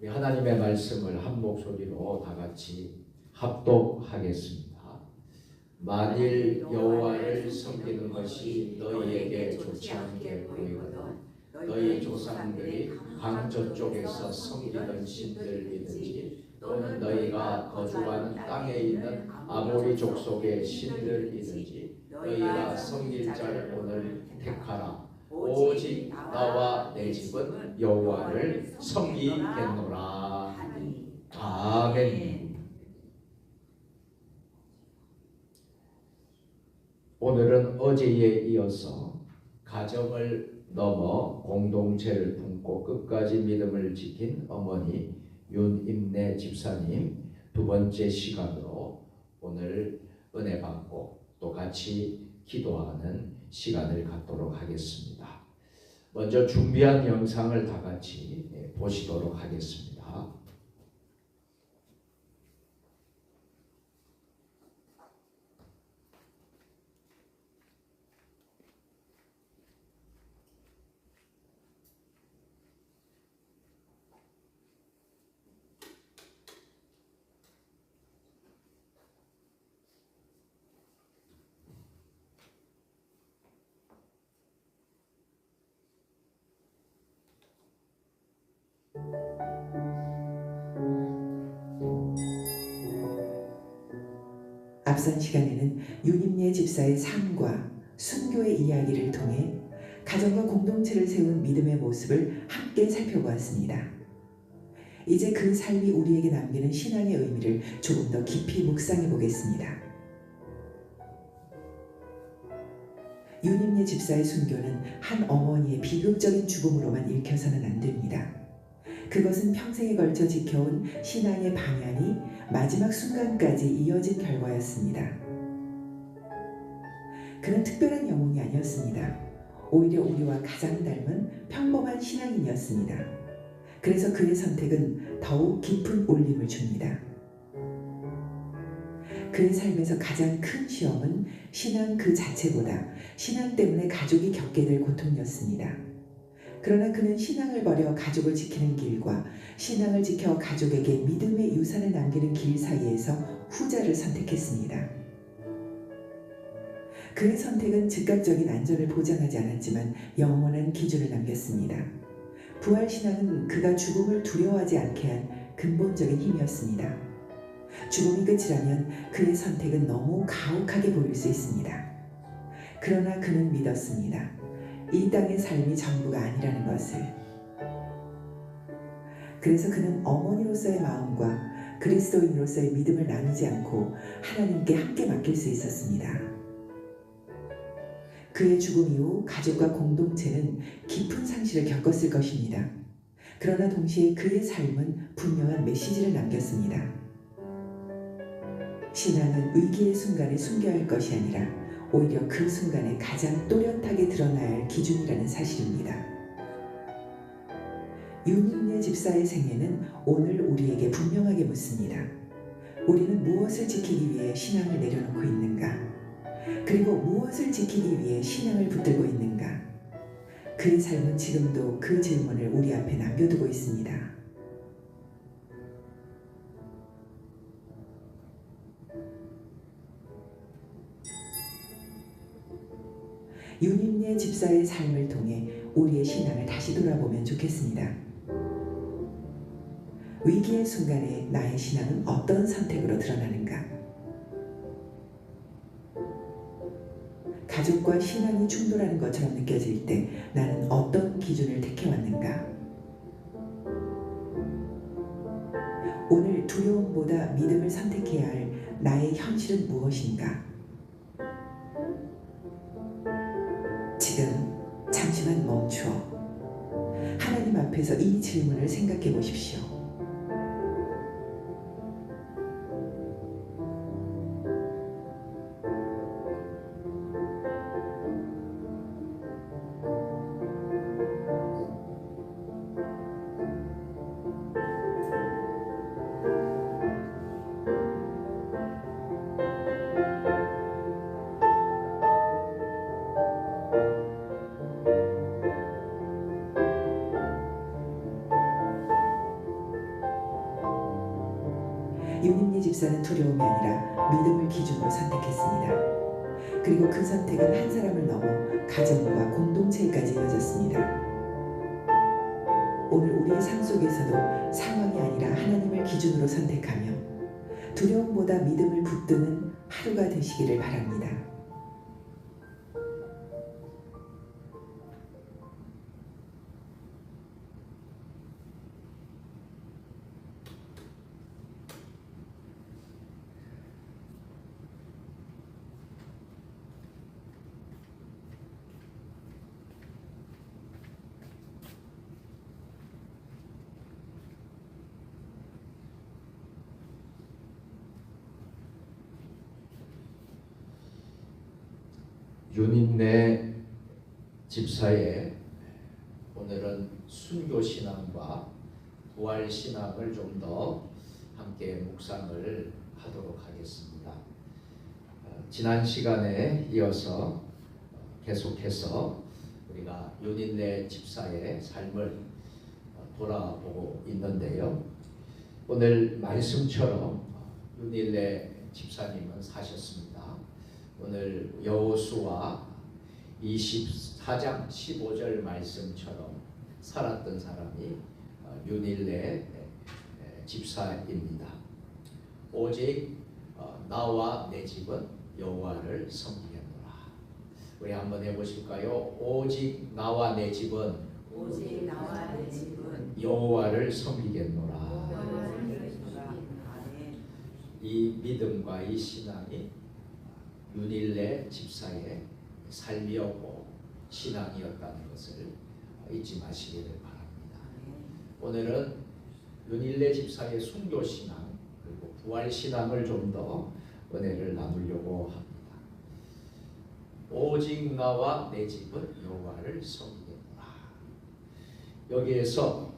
우리 하나님의 말씀을 한 목소리로 다 같이 합독하겠습니다. 만일 여호와를 섬기는 것이 너희에게 좋지 않게 보이거든 너희 조상들이 강 저쪽에서 섬기던 신들이든지 또는 너희가 거주하는 땅에 있는 아모리 족속의 신들이든지 너희가 섬길 자를 오늘 택하라. 오직 나와 내 집은 여호와를 섬기겠노라. 아멘. 오늘은 어제에 이어서 가정을 넘어 공동체를 품고 끝까지 믿음을 지킨 어머니 윤임래 집사님 두 번째 시간으로 오늘 은혜 받고 또 같이 기도하는 시간을 갖도록 하겠습니다. 먼저 준비한 영상을 다 같이 보시도록 하겠습니다. 앞선 시간에는 윤임래 집사의 삶과 순교의 이야기를 통해 가정과 공동체를 세운 믿음의 모습을 함께 살펴보았습니다. 이제 그 삶이 우리에게 남기는 신앙의 의미를 조금 더 깊이 묵상해 보겠습니다. 윤임래 집사의 순교는 한 어머니의 비극적인 죽음으로만 읽혀서는 안 됩니다. 그것은 평생에 걸쳐 지켜온 신앙의 방향이 마지막 순간까지 이어진 결과였습니다. 그는 특별한 영웅이 아니었습니다. 오히려 우리와 가장 닮은 평범한 신앙인이었습니다. 그래서 그의 선택은 더욱 깊은 울림을 줍니다. 그의 삶에서 가장 큰 시험은 신앙 그 자체보다 신앙 때문에 가족이 겪게 될 고통이었습니다. 그러나 그는 신앙을 버려 가족을 지키는 길과 신앙을 지켜 가족에게 믿음의 유산을 남기는 길 사이에서 후자를 선택했습니다. 그의 선택은 즉각적인 안전을 보장하지 않았지만 영원한 기준을 남겼습니다. 부활신앙은 그가 죽음을 두려워하지 않게 한 근본적인 힘이었습니다. 죽음이 끝이라면 그의 선택은 너무 가혹하게 보일 수 있습니다. 그러나 그는 믿었습니다. 이 땅의 삶이 전부가 아니라는 것을. 그래서 그는 어머니로서의 마음과 그리스도인으로서의 믿음을 나누지 않고 하나님께 함께 맡길 수 있었습니다. 그의 죽음 이후 가족과 공동체는 깊은 상실을 겪었을 것입니다. 그러나 동시에 그의 삶은 분명한 메시지를 남겼습니다. 신앙은 위기의 순간에 숨겨야 할 것이 아니라 오히려 그 순간에 가장 또렷하게 드러나야 할 기준이라는 사실입니다. 윤임래 집사의 생애는 오늘 우리에게 분명하게 묻습니다. 우리는 무엇을 지키기 위해 신앙을 내려놓고 있는가? 그리고 무엇을 지키기 위해 신앙을 붙들고 있는가? 그의 삶은 지금도 그 질문을 우리 앞에 남겨두고 있습니다. 윤임래 집사의 삶을 통해 우리의 신앙을 다시 돌아보면 좋겠습니다. 위기의 순간에 나의 신앙은 어떤 선택으로 드러나는가? 가족과 신앙이 충돌하는 것처럼 느껴질 때 나는 어떤 기준을 택해왔는가? 오늘 두려움보다 믿음을 선택해야 할 나의 현실은 무엇인가? 지금 잠시만 멈추어 하나님 앞에서 이 질문을 생각해 보십시오. 집사는 두려움이 아니라 믿음을 기준으로 선택했습니다. 그리고 그 선택은 한 사람을 넘어 가정과 공동체까지 이어졌습니다. 오늘 우리의 삶 속에서도 상황이 아니라 하나님을 기준으로 선택하며 두려움보다 믿음을 붙드는 하루가 되시기를 바랍니다. 윤인내 집사의 오늘은 순교신앙과 부활신앙을 좀 더 함께 묵상을 하도록 하겠습니다. 지난 시간에 이어서 계속해서 우리가 윤인내 집사의 삶을 돌아보고 있는데요. 오늘 말씀처럼 윤인내 집사님은 사셨습니다. 오늘 여호수아 24장 15절 말씀처럼 살았던 사람이 윤일레 집사입니다. 오직 나와 내 집은 여호와를 섬기겠노라. 우리 한번 해보실까요? 오직 나와 내 집은 여호와를 섬기겠노라. 이 믿음과 이 신앙이 윤일레 집사의 삶이었고 신앙이었다는 것을 잊지 마시기를 바랍니다. 오늘은 윤일레 집사의 순교신앙 그리고 부활신앙을 좀 더 은혜를 나누려고 합니다. 오직 나와 내 집은 여호와를 섬기겠노라. 여기에서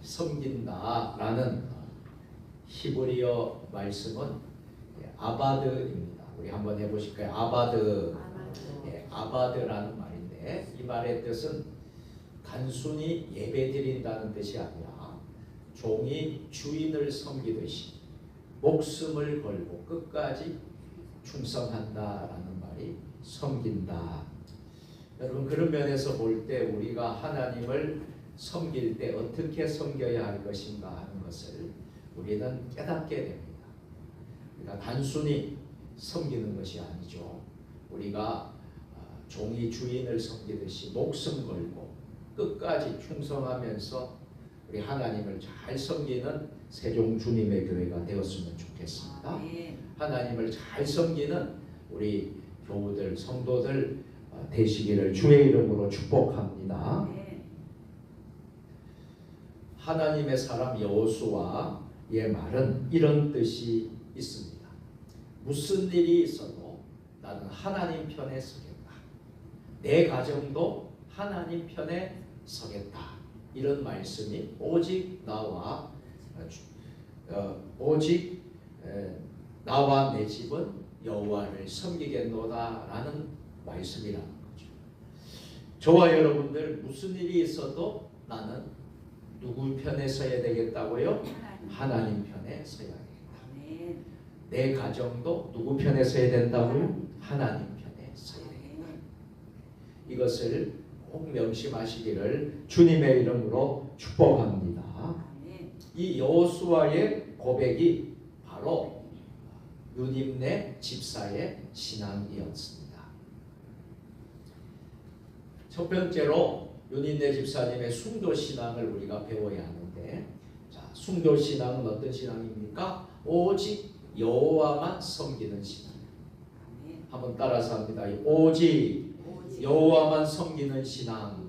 섬긴다라는 히브리어 말씀은 아바드입니다. 우리 한번 해보실까요? 아바드. 아바드라는 말인데 이 말의 뜻은 단순히 예배드린다는 뜻이 아니라 종이 주인을 섬기듯이 목숨을 걸고 끝까지 충성한다라는 말이 섬긴다. 여러분 그런 면에서 볼 때 우리가 하나님을 섬길 때 어떻게 섬겨야 할 것인가 하는 것을 우리는 깨닫게 됩니다. 그러니까 단순히 섬기는 것이 아니죠. 우리가 종이 주인을 섬기듯이 목숨 걸고 끝까지 충성하면서 우리 하나님을 잘 섬기는 세종 주님의 교회가 되었으면 좋겠습니다. 하나님을 잘 섬기는 우리 교우들, 성도들 되시기를 주의 이름으로 축복합니다. 하나님의 사람 여호수아의 말은 이런 뜻이 있습니다. 무슨 일이 있어도 나는 하나님 편에 서겠다. 내 가정도 하나님 편에 서겠다. 이런 말씀이 오직 나와 내 집은 여호와를 섬기겠노라라는 말씀이라는 거죠. 저와 여러분들 무슨 일이 있어도 나는 누구 편에 서야 되겠다고요? 하나님 편에 서야 되겠다. 내 가정도 누구 편에 서야 된다고요? 하나님 편에 서야 되겠다. 이것을 꼭 명심하시기를 주님의 이름으로 축복합니다. 이 여호수아의 고백이 바로 윤임내 집사의 신앙이었습니다. 첫 번째로 윤임내 집사님의 순교신앙을 우리가 배워야 하는데, 자, 순교신앙은 어떤 신앙입니까? 오직 여호와만 섬기는 신앙. 한번 따라서 합니다. 오직 여호와만 섬기는 신앙.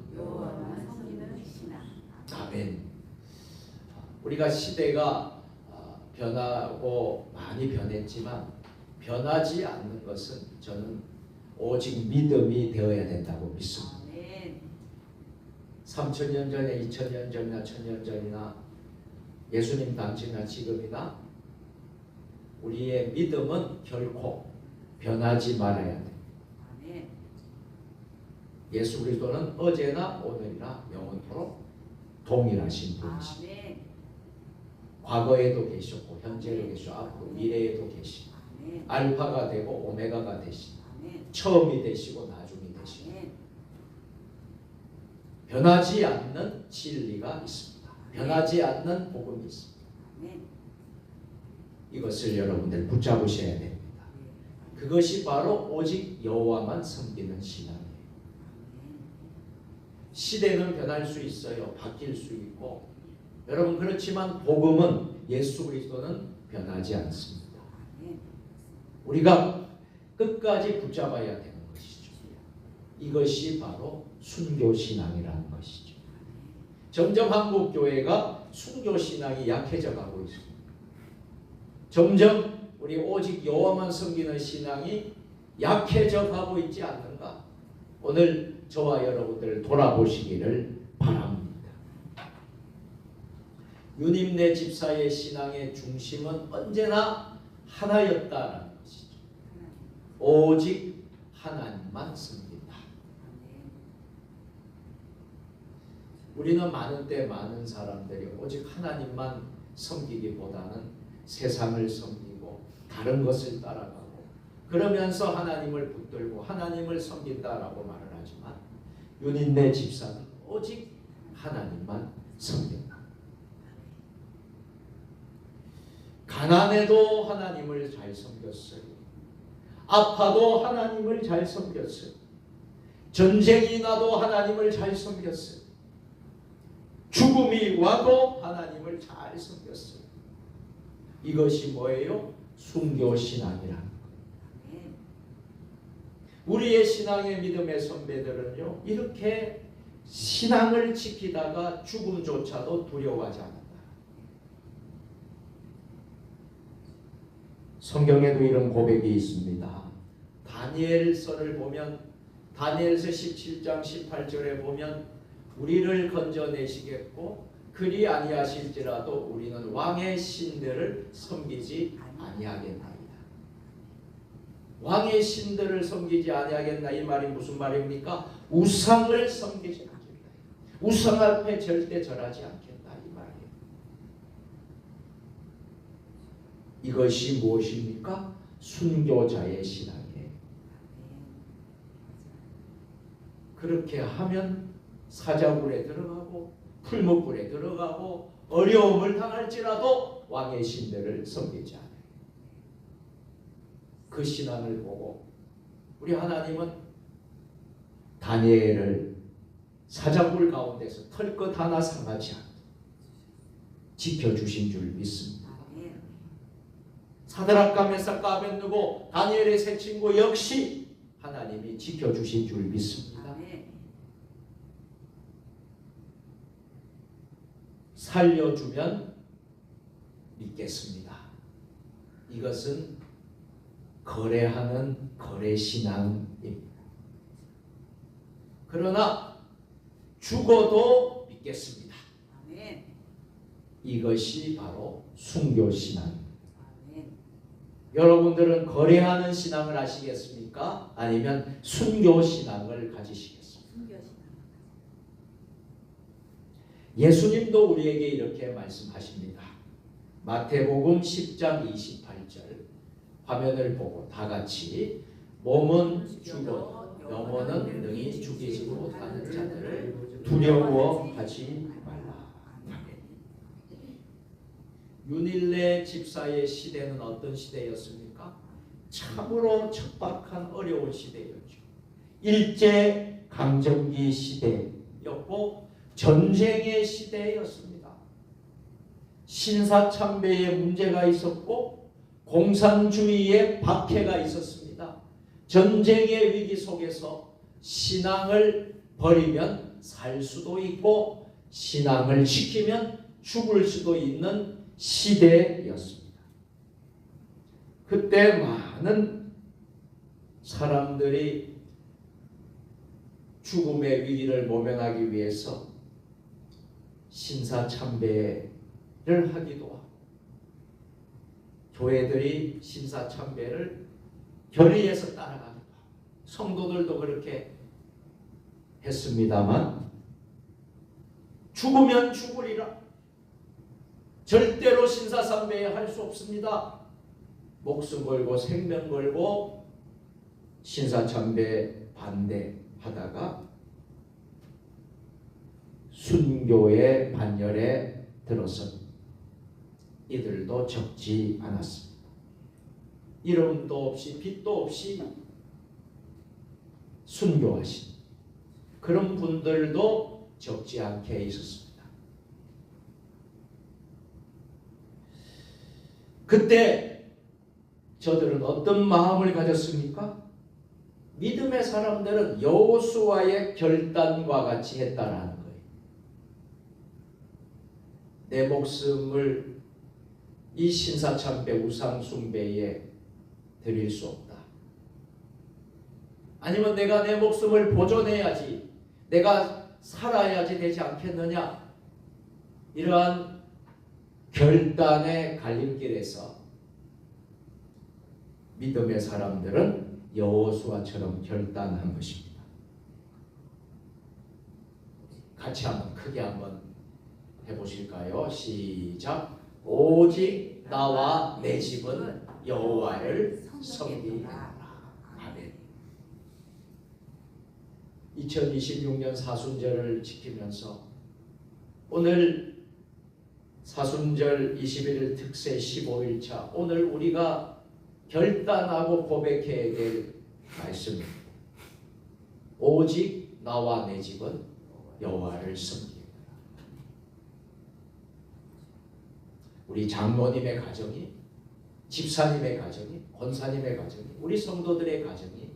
아멘. 우리가 시대가 변하고 많이 변했지만 변하지 않는 것은 저는 오직 믿음이 되어야 된다고 믿습니다. 3000년 전에 2000년 전이나 1000년 전이나 예수님 당시나 지금이나 우리의 믿음은 결코 변하지 말아야 돼. 예수 그리스도는 어제나 오늘이나 영원토록 동일하신 분이십니다. 과거에도 계셨고 현재도 계시고 앞으로 미래에도 계시고 아멘. 알파가 되고 오메가가 되시고 아멘. 처음이 되시고 나중이 되시고 아멘. 변하지 않는 진리가 있습니다. 변하지 않는 복음이 있습니다. 아멘. 이것을 여러분들 붙잡으셔야 됩니다. 그것이 바로 오직 여호와만 섬기는 신앙이에요. 시대는 변할 수 있어요. 바뀔 수 있고 여러분 그렇지만 복음은 예수 그리스도는 변하지 않습니다. 우리가 끝까지 붙잡아야 되는 것이죠. 이것이 바로 순교신앙이라는 것이죠. 점점 한국 교회가 순교신앙이 약해져 가고 있습니다. 점점 우리 오직 여호와만 섬기는 신앙이 약해져 가고 있지 않는가? 오늘 저와 여러분들 돌아보시기를 바랍니다. 유님네 집사의 신앙의 중심은 언제나 하나였다는 것이죠. 오직 하나님만 섬긴다. 우리는 많은 때 많은 사람들이 오직 하나님만 섬기기보다는 세상을 섬기고 다른 것을 따라가고 그러면서 하나님을 붙들고 하나님을 섬긴다라고 말을 하지만 유님네 집사는 오직 하나님만 섬긴다. 가난해도 하나님을 잘 섬겼어요. 아파도 하나님을 잘 섬겼어요. 전쟁이 나도 하나님을 잘 섬겼어요. 죽음이 와도 하나님을 잘 섬겼어요. 이것이 뭐예요? 순교신앙이라는 거예요. 우리의 신앙의 믿음의 선배들은요 이렇게 신앙을 지키다가 죽음조차도 두려워하지 않는다. 성경에도 이런 고백이 있습니다. 다니엘서를 보면 다니엘서 17장 18절에 보면 우리를 건져내시겠고 그리 아니하실지라도 우리는 왕의 신들을 섬기지 아니하겠나이다. 왕의 신들을 섬기지 아니하겠나 이 말이 무슨 말입니까? 우상을 섬기지 않겠다. 우상 앞에 절대 절하지 않겠다 이 말이에요. 이것이 무엇입니까? 순교자의 신앙이에요. 그렇게 하면 사자굴에 들어가고 풀무불에 들어가고 어려움을 당할지라도 왕의 신들을 섬기지 않아요. 그 신앙을 보고 우리 하나님은 다니엘을 사자굴 가운데서 털끝 하나 상하지 않고 지켜주신 줄 믿습니다. 사드락과 메삭과 아벳느고 다니엘의 세 친구 역시 하나님이 지켜주신 줄 믿습니다. 살려주면 믿겠습니다. 이것은 거래하는 거래신앙입니다. 그러나 죽어도 믿겠습니다. 이것이 바로 순교신앙입니다. 여러분들은 거래하는 신앙을 하시겠습니까? 아니면 순교신앙을 가지시겠습니까? 예수님도 우리에게 이렇게 말씀하십니다. 마태복음 10장 28절 화면을 보고 다 같이 몸은 죽어도 영혼은 능히 죽이지 못하는 자들을 두려워하지 말라. 유닐레 집사의 시대는 어떤 시대였습니까? 참으로 척박한 어려운 시대였죠. 일제 강점기 시대였고 전쟁의 시대였습니다. 신사참배의 문제가 있었고 공산주의의 박해가 있었습니다. 전쟁의 위기 속에서 신앙을 버리면 살 수도 있고 신앙을 지키면 죽을 수도 있는 시대였습니다. 그때 많은 사람들이 죽음의 위기를 모면하기 위해서 신사참배를 하기도 하고 교회들이 신사참배를 결의해서 따라가기도 하고 성도들도 그렇게 했습니다만 죽으면 죽으리라 절대로 신사삼배에 할 수 없습니다. 목숨 걸고 생명 걸고 신사참배 반대하다가 순교의 반열에 들어선 이들도 적지 않았습니다. 이름도 없이 빛도 없이 순교하신 그런 분들도 적지 않게 있었습니다. 그때 저들은 어떤 마음을 가졌습니까? 믿음의 사람들은 여호수아의 결단과 같이 했다라는 거예요. 내 목숨을 이 신사참배 우상숭배에 드릴 수 없다. 아니면 내가 내 목숨을 보존해야지, 내가 살아야지 되지 않겠느냐. 이러한 결단의 갈림길에서 믿음의 사람들은 여호수아처럼 결단한 것입니다. 같이 한번 크게 한번 해보실까요? 시작. 오직 나와 내 집은 여호와를 섬기리라. 아멘. 2026년 사순절을 지키면서 오늘 사순절 21일 특세 15일차 오늘 우리가 결단하고 고백해야 될 말씀입니다. 오직 나와 내 집은 여호와를 섬기리라. 우리 장로님의 가정이, 집사님의 가정이, 권사님의 가정이, 우리 성도들의 가정이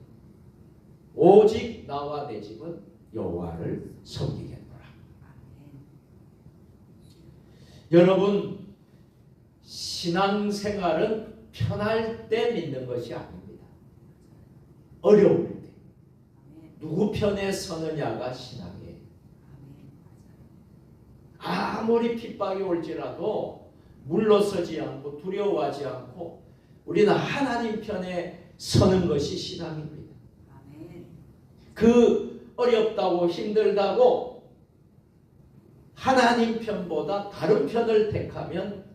오직 나와 내 집은 여호와를 섬기겠노라. 여러분, 신앙생활은 편할 때 믿는 것이 아닙니다. 어려울 때 누구 편에 서느냐가 신앙이에요. 아무리 핍박이 올지라도 물러서지 않고 두려워하지 않고 우리는 하나님 편에 서는 것이 신앙입니다. 그 어렵다고 힘들다고 하나님 편보다 다른 편을 택하면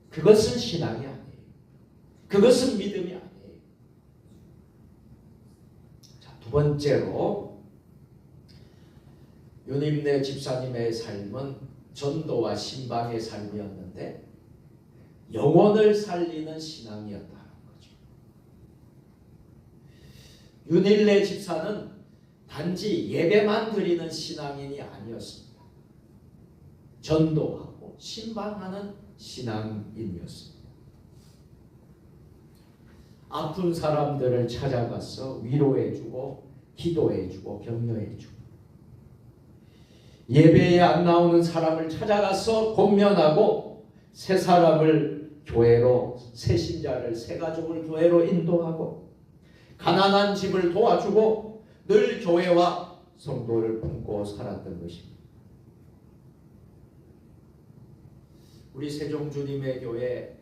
그것은 신앙이 아니에요. 그것은 믿음이 아니에요. 자, 두 번째로 유님네 집사님의 삶은 전도와 신방의 삶이었는데 영혼을 살리는 신앙이었다는 거죠. 윤일래 집사는 단지 예배만 드리는 신앙인이 아니었습니다. 전도하고 신방하는 신앙인이었습니다. 아픈 사람들을 찾아가서 위로해주고 기도해주고 격려해주고 예배에 안 나오는 사람을 찾아가서 권면하고 새 사람을 교회로, 새 신자를, 새 가족을 교회로 인도하고 가난한 집을 도와주고 늘 교회와 성도를 품고 살았던 것입니다. 우리 세종주님의 교회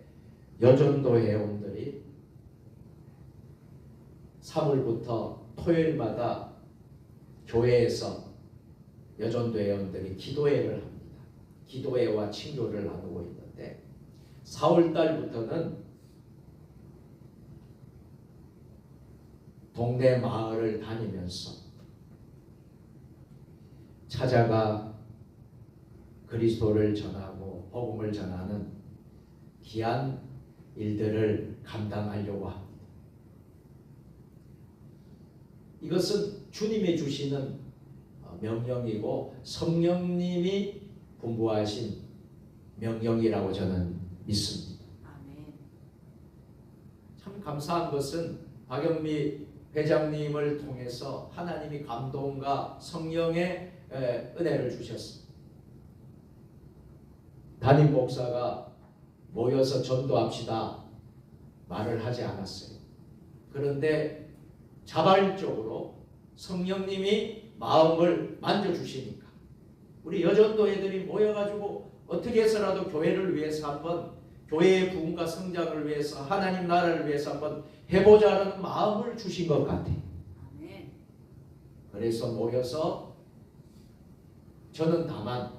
여전도 회원들이 3월부터 토요일마다 교회에서 여전도 회원들이 기도회를 합니다. 기도회와 친교를 나누고 있는데 4월달부터는 동네 마을을 다니면서 찾아가 그리스도를 전하고 복음을 전하는 귀한 일들을 감당하려고 합니다. 이것은 주님이 주시는 명령이고 성령님이 분부하신 명령이라고 저는 믿습니다. 참 감사한 것은 박영미 회장님을 통해서 하나님이 감동과 성령의 은혜를 주셨습니다. 담임 목사가 모여서 전도합시다 말을 하지 않았어요. 그런데 자발적으로 성령님이 마음을 만져주시니까 우리 여전도 애들이 모여가지고 어떻게 해서라도 교회를 위해서 한번, 교회의 부흥과 성장을 위해서, 하나님 나라를 위해서 한번 해보자는 마음을 주신 것 같아요. 그래서 모여서 저는 다만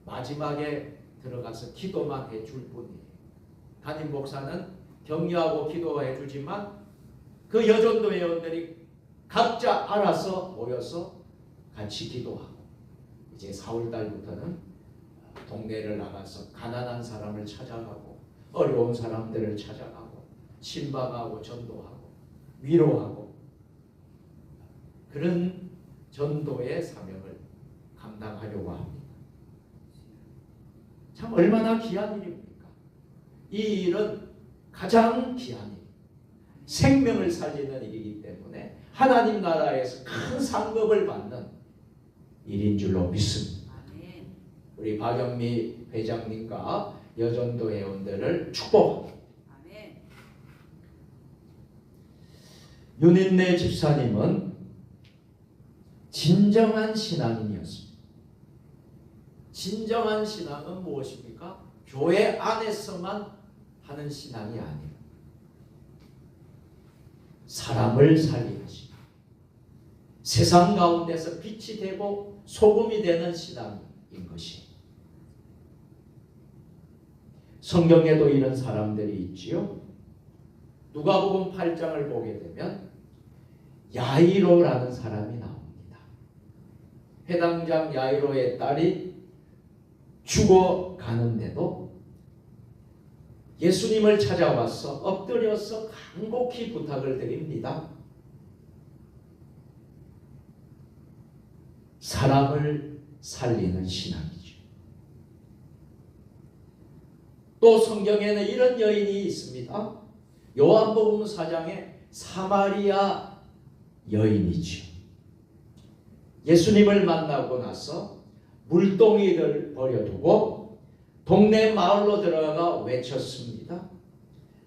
마지막에 들어가서 기도만 해줄 뿐이에요. 담임 목사는 격려하고 기도해 주지만 그 여전도 회원들이 각자 알아서 모여서 같이 기도하고, 이제 4월 달부터는 동네를 나가서 가난한 사람을 찾아가고 어려운 사람들을 찾아가고 신방하고 전도하고 위로하고, 그런 전도의 사명을 감당하려고 합니다. 참 얼마나 귀한 일입니까? 이 일은 가장 귀한 일, 생명을 살리는 일이기 때문에 하나님 나라에서 큰 상급을 받는 일인 줄로 믿습니다. 우리 박영미 회장님과 여전도 회원들을 축복합니다. 윤인래 집사님은 진정한 신앙인이었습니다. 진정한 신앙은 무엇입니까? 교회 안에서만 하는 신앙이 아니에요. 사람을 살리지, 세상 가운데서 빛이 되고 소금이 되는 신앙인 것이. 성경에도 이런 사람들이 있지요. 누가복음 8장을 보게 되면 야이로라는 사람이 나옵니다. 회당장 야이로의 딸이 죽어가는데도 예수님을 찾아와서 엎드려서 간곡히 부탁을 드립니다. 사람을 살리는 신앙이죠. 또 성경에는 이런 여인이 있습니다. 요한복음 4장에 사마리아 여인이죠. 예수님을 만나고 나서 물동이를 버려두고 동네 마을로 들어가 외쳤습니다.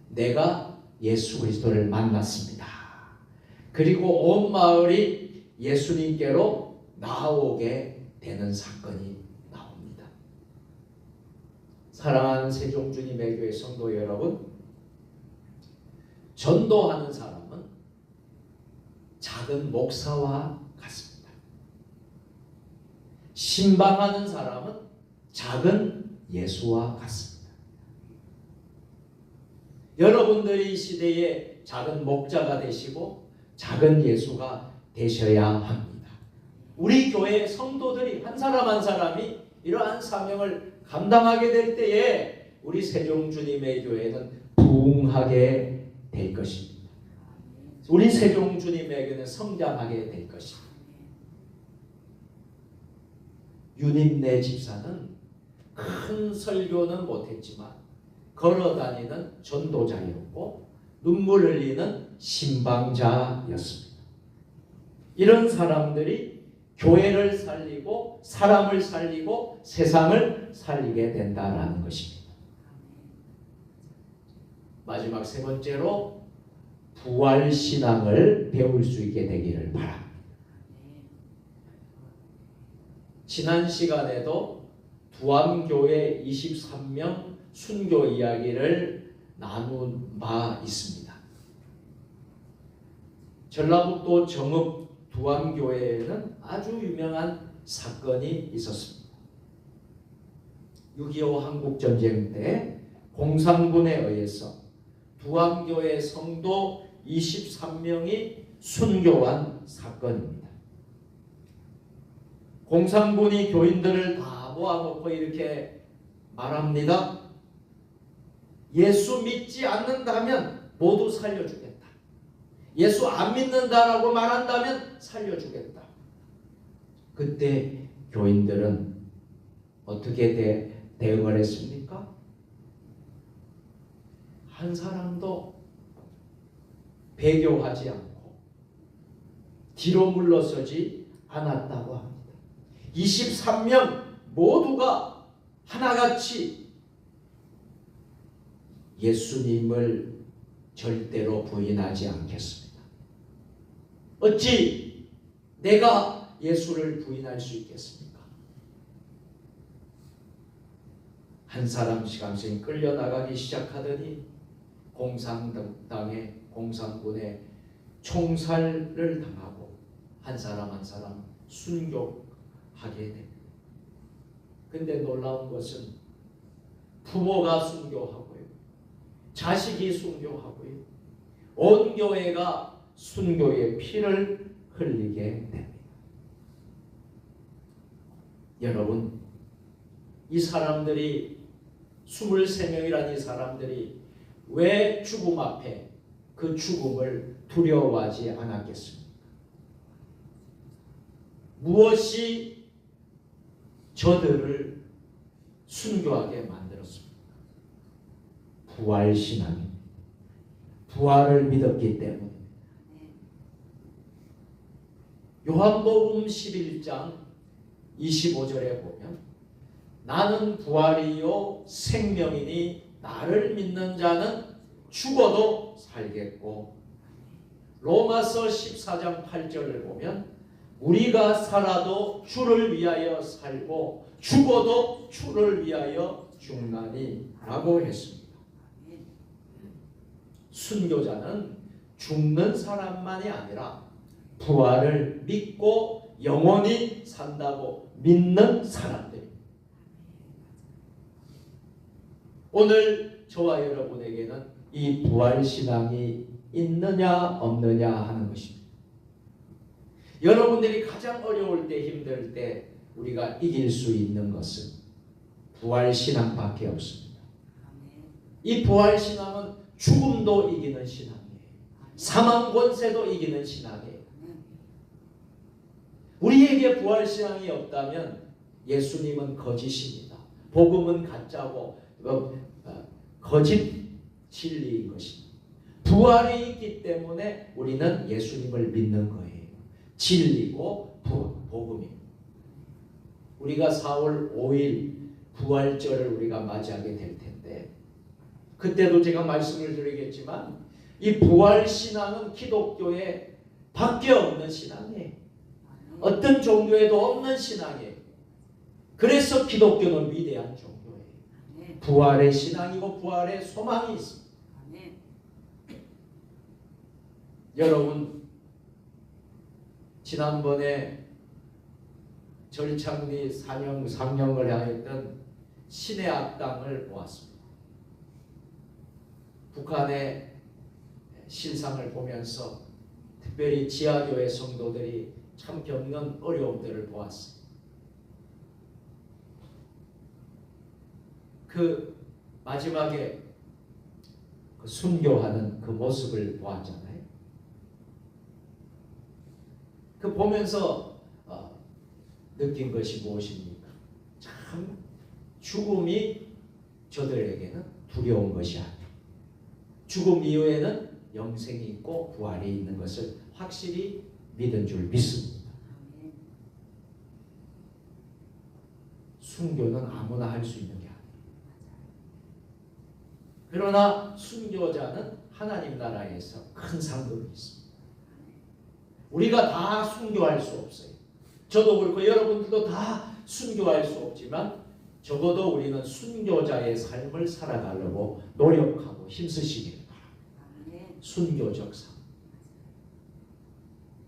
내가 예수 그리스도를 만났습니다. 그리고 온 마을이 예수님께로 나오게 되는 사건이 나옵니다. 사랑하는 세종주님의 교회 성도 여러분, 전도하는 사람은 작은 목사와 같습니다. 신방하는 사람은 작은 예수와 같습니다. 여러분들이 이 시대에 작은 목자가 되시고 작은 예수가 되셔야 합니다. 우리 교회 성도들이 한 사람 한 사람이 이러한 사명을 감당하게 될 때에 우리 세종주님의 교회는 부흥하게 될 것입니다. 우리 세종주님의 교회는 성장하게 될 것입니다. 윤인래 집사는 큰 설교는 못했지만 걸어다니는 전도자였고 눈물 흘리는 신방자였습니다. 이런 사람들이 교회를 살리고 사람을 살리고 세상을 살리게 된다라는 것입니다. 마지막 세 번째로 부활신앙을 배울 수 있게 되기를 바랍니다. 지난 시간에도 두암교회 23명 순교 이야기를 나눈 바 있습니다. 전라북도 정읍 두암교회에는 아주 유명한 사건이 있었습니다. 6.25 한국전쟁 때 공산군에 의해서 두암교회 성도 23명이 순교한 사건입니다. 공산군이 교인들을 다 모아놓고 이렇게 말합니다. 예수 믿지 않는다면 모두 살려주겠다. 예수 안 믿는다라고 말한다면 살려주겠다. 그때 교인들은 어떻게 대응을 했습니까? 한 사람도 배교하지 않고 뒤로 물러서지 않았다고 합니다. 23명 모두가 하나같이 예수님을 절대로 부인하지 않겠습니다. 어찌 내가 예수를 부인할 수 있겠습니까? 한 사람씩 한씩 끌려나가기 시작하더니 공산당의 공산군의 총살을 당하고 한 사람 한 사람 순교하게 됩니다. 근데 놀라운 것은 부모가 순교하고요. 자식이 순교하고요. 온 교회가 순교의 피를 흘리게 됩니다. 여러분, 이 사람들이 23명이라는 이 사람들이 왜 죽음 앞에 그 죽음을 두려워하지 않았겠습니까? 무엇이 저들을 순교하게 만들었습니까? 부활신앙입니다. 부활을 믿었기 때문에. 요한복음 11장 25절에 보면 나는 부활이요 생명이니 나를 믿는 자는 죽어도 살겠고, 로마서 14장 8절을 보면 우리가 살아도 주를 위하여 살고 죽어도 주를 위하여 죽나니 라고 했습니다. 순교자는 죽는 사람만이 아니라 부활을 믿고 영원히 산다고 믿는 사람들입니다. 오늘 저와 여러분에게는 이 부활신앙이 있느냐 없느냐 하는 것입니다. 여러분들이 가장 어려울 때, 힘들 때 우리가 이길 수 있는 것은 부활신앙밖에 없습니다. 이 부활신앙은 죽음도 이기는 신앙이에요. 사망 권세도 이기는 신앙이에요. 우리에게 부활신앙이 없다면 예수님은 거짓입니다. 복음은 가짜고 거짓 진리인 것입니다. 부활이 있기 때문에 우리는 예수님을 믿는 거예요. 진리고 복음입니다. 우리가 4월 5일 부활절을 우리가 맞이하게 될 텐데, 그때도 제가 말씀을 드리겠지만 이 부활신앙은 기독교에 밖에 없는 신앙이에요. 어떤 종교에도 없는 신앙이에요. 그래서 기독교는 위대한 종교예요. 부활의 신앙이고 부활의 소망이 있습니다. 여러분, 지난번에 절창리 상영을 하였던 신의 악당을 보았습니다. 북한의 실상을 보면서 특별히 지하교회 성도들이 참 겪는 어려움들을 보았습니다. 그 마지막에 그 순교하는 그 모습을 보았잖아요. 그 보면서 느낀 것이 무엇입니까? 참 죽음이 저들에게는 두려운 것이 아니에요. 죽음 이후에는 영생이 있고 부활이 있는 것을 확실히 믿은 줄 믿습니다. 순교는 아무나 할 수 있는 게 아니에요. 그러나 순교자는 하나님 나라에서 큰 상급이 있습니다. 우리가 다 순교할 수 없어요. 저도 그렇고 여러분들도 다 순교할 수 없지만 적어도 우리는 순교자의 삶을 살아가려고 노력하고 힘쓰시길 바랍니다. 순교적 삶.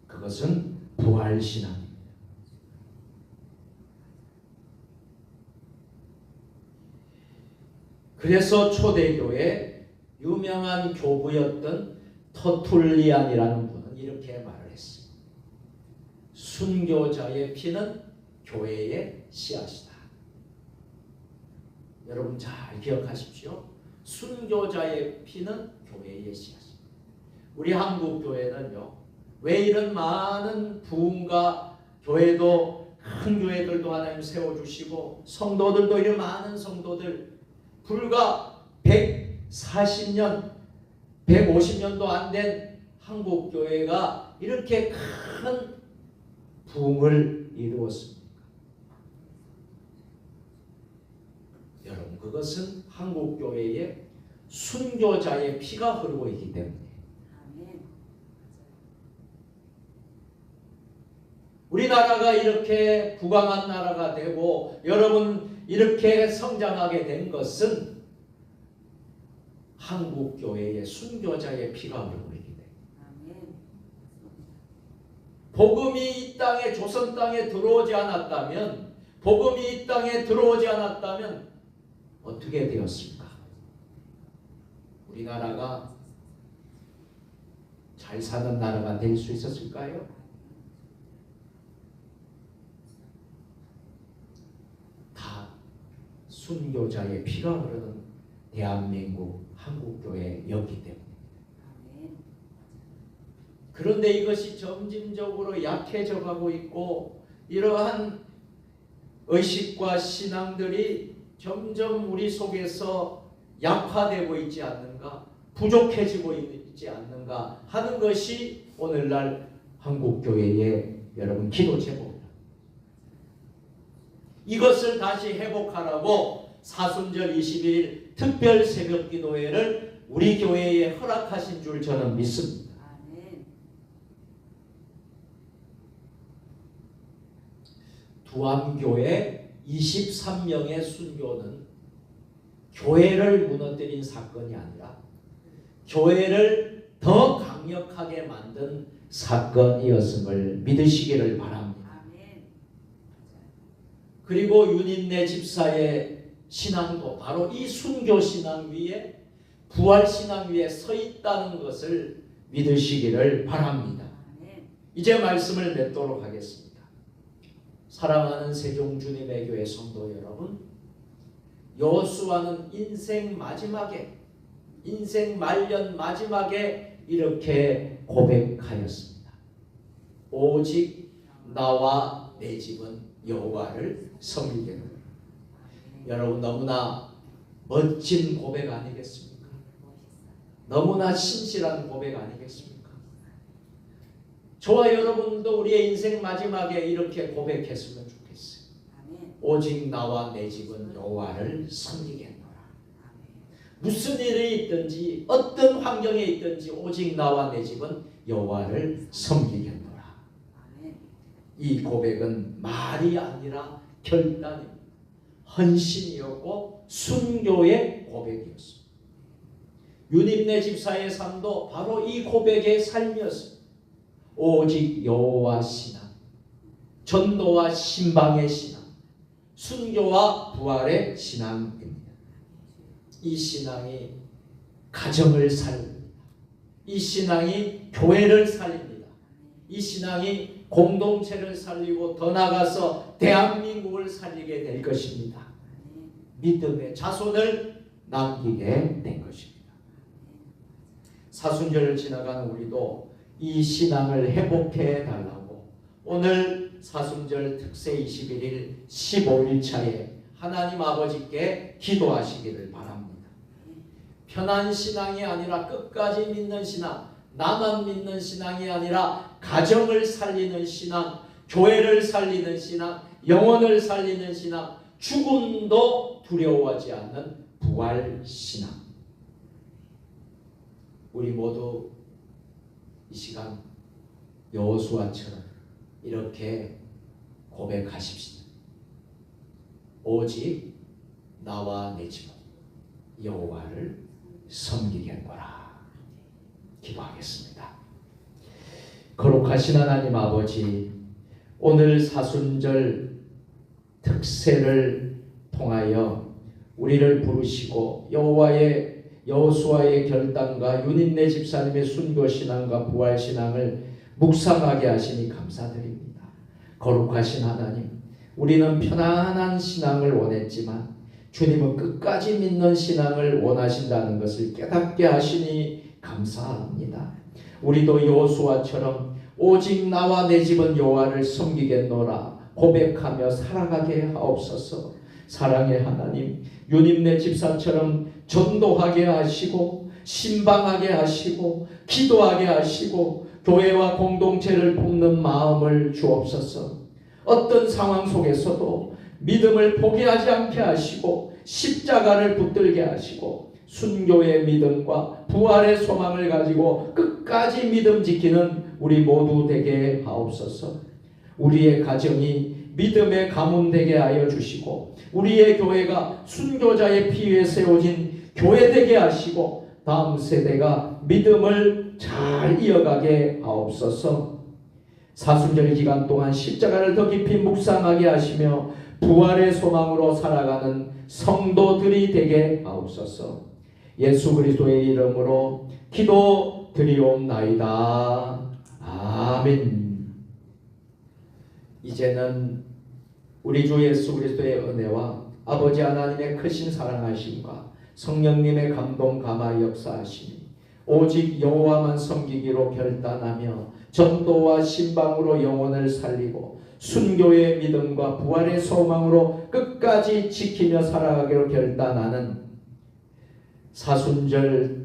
그것은 부활신앙입니다. 그래서 초대교회 유명한 교부였던 터툴리안이라는 분은 이렇게 말을 했어요. 순교자의 피는 교회의 씨앗이다. 여러분 잘 기억하십시오. 순교자의 피는 교회의 씨앗이다. 우리 한국 교회는요, 왜 이런 많은 부흥과 교회도 큰 교회들도 하나님 세워주시고 성도들도 이런 많은 성도들, 불과 140년, 150년도 안 된 한국 교회가 이렇게 큰 부흥을 이루었습니까? 여러분, 그것은 한국 교회에 순교자의 피가 흐르고 있기 때문에. 우리나라가 이렇게 부강한 나라가 되고 여러분 이렇게 성장하게 된 것은 한국 교회의 순교자의 피가 흐르고 있기 때문에. 복음이 이 땅에, 조선 땅에 들어오지 않았다면, 복음이 이 땅에 들어오지 않았다면 어떻게 되었습니까? 우리나라가 잘 사는 나라가 될 수 있었을까요? 다 순교자의 피가 흐르는 대한민국 한국교회였기 때문에. 그런데 이것이 점진적으로 약해져 가고 있고, 이러한 의식과 신앙들이 점점 우리 속에서 약화되고 있지 않는가, 부족해지고 있지 않는가 하는 것이 오늘날 한국교회의 여러분 기도 제목입니다. 이것을 다시 회복하라고 사순절 21일 특별 새벽 기도회를 우리 교회에 허락하신 줄 저는 믿습니다. 두암교회 23명의 순교는 교회를 무너뜨린 사건이 아니라 교회를 더 강력하게 만든 사건이었음을 믿으시기를 바랍니다. 그리고 윤인내 집사의 신앙도 바로 이 순교 신앙 위에, 부활 신앙 위에 서 있다는 것을 믿으시기를 바랍니다. 이제 말씀을 맺도록 하겠습니다. 사랑하는 세종주님의 교회 성도 여러분, 여호수아는 인생 마지막에, 인생 말년 마지막에 이렇게 고백하였습니다. 오직 나와 내 집은 여호와를 섬기겠노라. 여러분, 너무나 멋진 고백 아니겠습니까? 너무나 신실한 고백 아니겠습니까? 저와 여러분도 우리의 인생 마지막에 이렇게 고백했으면 좋겠어요. 오직 나와 내 집은 여호와를 섬기겠노라. 무슨 일이 있든지 어떤 환경에 있든지 오직 나와 내 집은 여호와를 섬기겠노라. 이 고백은 말이 아니라 결단입니다. 헌신이었고 순교의 고백이었습니다. 윤임내 집사의 삶도 바로 이 고백의 삶이었습니다. 오직 여호와 신앙, 전도와 신방의 신앙, 순교와 부활의 신앙입니다. 이 신앙이 가정을 살립니다. 이 신앙이 교회를 살립니다. 이 신앙이 공동체를 살리고 더 나아가서 대한민국을 살리게 될 것입니다. 믿음의 자손을 남기게 된 것입니다. 사순절을 지나가는 우리도 이 신앙을 회복해 달라고 오늘 사순절 특세 21일 15일차에 하나님 아버지께 기도하시기를 바랍니다. 편한 신앙이 아니라 끝까지 믿는 신앙, 나만 믿는 신앙이 아니라 가정을 살리는 신앙, 교회를 살리는 신앙, 영혼을 살리는 신앙, 죽음도 두려워하지 않는 부활 신앙. 우리 모두 이 시간 여호수아처럼 이렇게 고백하십시다. 오직 나와 내 집은 여호와를 섬기겠노라. 기도하겠습니다. 거룩하신 하나님 아버지, 오늘 사순절 특세를 통하여 우리를 부르시고 여호수아의 결단과 윤인내 집사님의 순교신앙과 부활신앙을 묵상하게 하시니 감사드립니다. 거룩하신 하나님, 우리는 편안한 신앙을 원했지만 주님은 끝까지 믿는 신앙을 원하신다는 것을 깨닫게 하시니 감사합니다. 우리도 여호수아처럼 오직 나와 내 집은 여호와를 섬기겠노라 고백하며 살아가게 하옵소서. 사랑의 하나님, 윤임내 집사처럼 전도하게 하시고 신방하게 하시고 기도하게 하시고 교회와 공동체를 돕는 마음을 주옵소서. 어떤 상황 속에서도 믿음을 포기하지 않게 하시고 십자가를 붙들게 하시고 순교의 믿음과 부활의 소망을 가지고 끝까지 믿음 지키는 우리 모두 되게 하옵소서. 우리의 가정이 믿음의 가문 되게 하여 주시고 우리의 교회가 순교자의 피 위에 세워진 교회 되게 하시고 다음 세대가 믿음을 잘 이어가게 하옵소서. 사순절 기간 동안 십자가를 더 깊이 묵상하게 하시며 부활의 소망으로 살아가는 성도들이 되게 하옵소서. 예수 그리스도의 이름으로 기도 드리옵나이다. 아멘. 이제는 우리 주 예수 그리스도의 은혜와 아버지 하나님의 크신 사랑하심과 성령님의 감동 감화 역사하심이 오직 여호와만 섬기기로 결단하며 전도와 신방으로 영혼을 살리고 순교의 믿음과 부활의 소망으로 끝까지 지키며 살아가기로 결단하는 사순절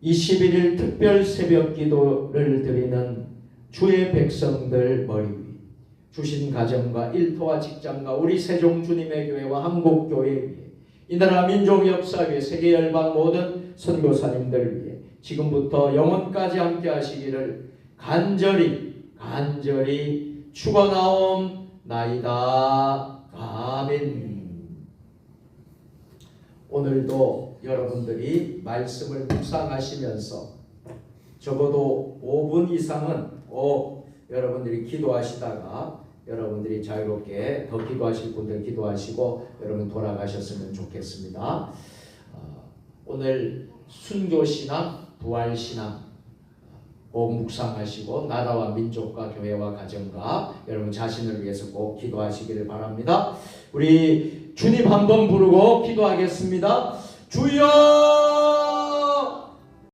21일 특별 새벽 기도를 드리는 주의 백성들 머리 위 주신 가정과 일터와 직장과 우리 세종 주님의 교회와 한국교회 위에 이 나라 민족 역사 위에 세계 열방 모든 선교사님들 위해 지금부터 영원까지 함께 하시기를 간절히 축원하옵나이다. 아멘. 오늘도 여러분들이 말씀을 묵상하시면서 적어도 5분 이상은 여러분들이 기도하시다가 여러분들이 자유롭게 더 기도하실 분들 기도하시고 여러분 돌아가셨으면 좋겠습니다. 오늘 순교신앙, 부활신앙 꼭 묵상하시고 나라와 민족과 교회와 가정과 여러분 자신을 위해서 꼭 기도하시기를 바랍니다. 우리 주님 한번 부르고 기도하겠습니다. 주여